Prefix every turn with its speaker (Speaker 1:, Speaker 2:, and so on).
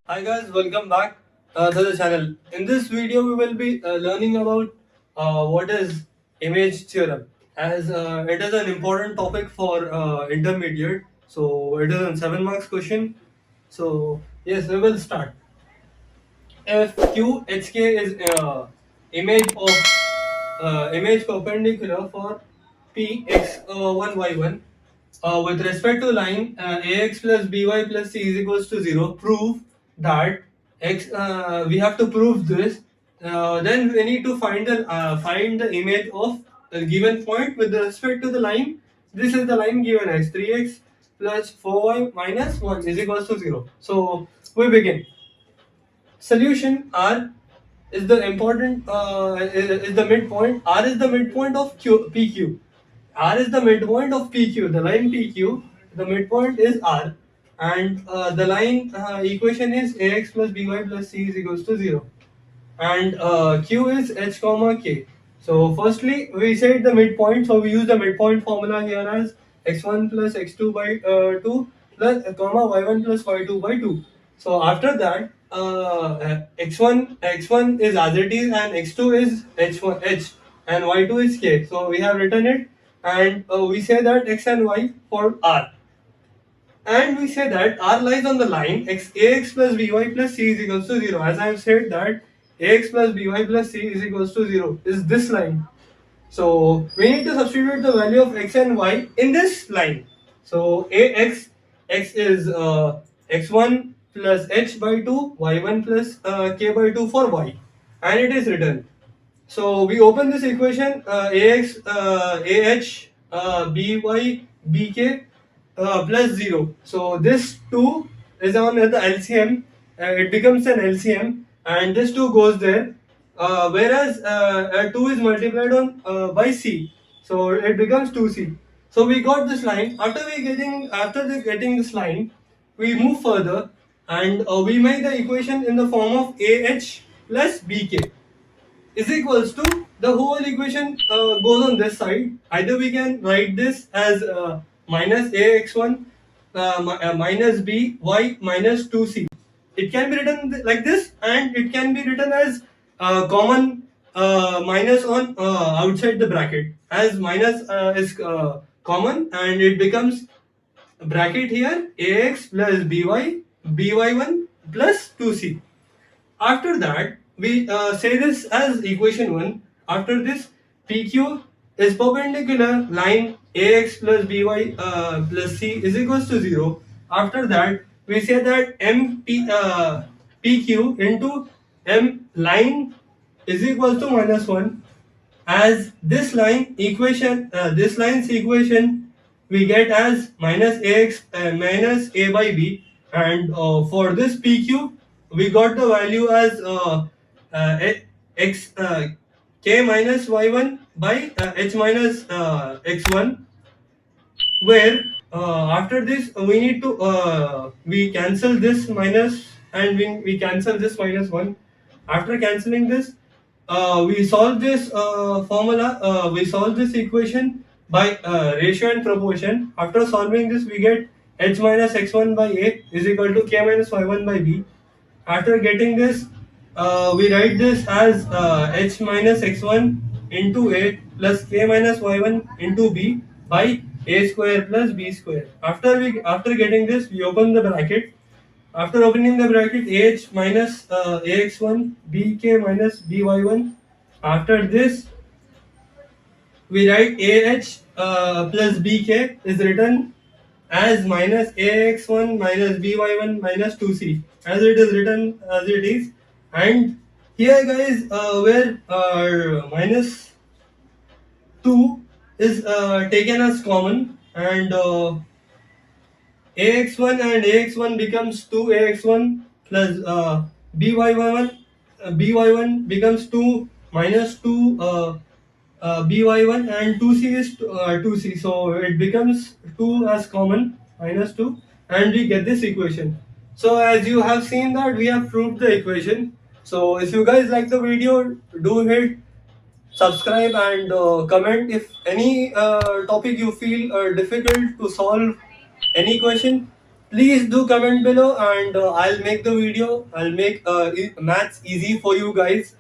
Speaker 1: Hi guys, welcome back to the channel. In this video, we will be learning about what is image theorem, as it is an important topic for intermediate. So it is a 7 marks question. So yes, we will start. If QHK is image perpendicular for Px1y1 with respect to line ax plus by plus c is equals to 0, prove that x we have to prove this. Then we need to find the image of a given point with respect to the line. This is the line given as 3x plus 4y minus 1 is equals to 0. So we begin. Solution R is the important is the midpoint. R is the midpoint of PQ. R is the midpoint of PQ. The line PQ, the midpoint is R, and the line equation is ax plus by plus c is equals to 0, and Q is h comma k. So firstly, we said the midpoint, so we use the midpoint formula here as x1 plus x2 by 2 plus comma y1 plus y2 by 2. So after that, x1 is as it is, and x2 is h1 h, and y2 is k. So we have written it, and we say that x and y for R. And we say that R lies on the line ax plus by plus c is equals to 0. As I have said that ax plus by plus c is equals to 0 is this line. So we need to substitute the value of x and y in this line. So x is x1 plus h by 2, y1 plus k by 2 for y, and it is written. So we open this equation, ax by bk plus 0. So this 2 is on the LCM, it becomes an LCM, and this 2 goes there, whereas 2 is multiplied on by c, so it becomes 2c. So we got this line. After getting this line, we move further, and we make the equation in the form of ah plus bk is equals to, the whole equation goes on this side. Either we can write this as minus ax1 minus by minus 2c. It can be written like this, and it can be written as common minus on outside the bracket, as minus is common, and it becomes bracket here ax plus by1 plus 2c. After that, we say this as equation 1. After this, PQ is perpendicular line AX plus BY plus C is equals to 0. After that, we say that PQ into M line is equals to minus 1, as this line's equation we get as minus ax minus a by b, and for this pq we got the value as x k minus y1 by h minus x1, where after this we need to we cancel this minus, and we cancel this minus 1. After cancelling this, we solve this we solve this equation by ratio and proportion. After solving this, we get h minus x1 by a is equal to k minus y1 by b. After getting this, we write this as h minus x1 into a plus k minus y1 into b by a square plus b square. After getting this, we open the bracket. After opening the bracket, ah minus ax1 bk minus by1. After this, we write ah plus bk is written as minus ax1 minus by1 minus 2c, as it is written as it is. And here guys, where minus 2 is taken as common, and ax1 and ax1 becomes 2ax1 plus by1 becomes 2 minus 2 by1, and 2c is 2c, so it becomes 2 as common, minus 2, and we get this equation. So as you have seen that we have proved the equation. So if you guys like the video, do hit subscribe and comment. If any topic you feel difficult to solve, any question, Please do comment below, and I'll make the video. I'll make maths easy for you guys.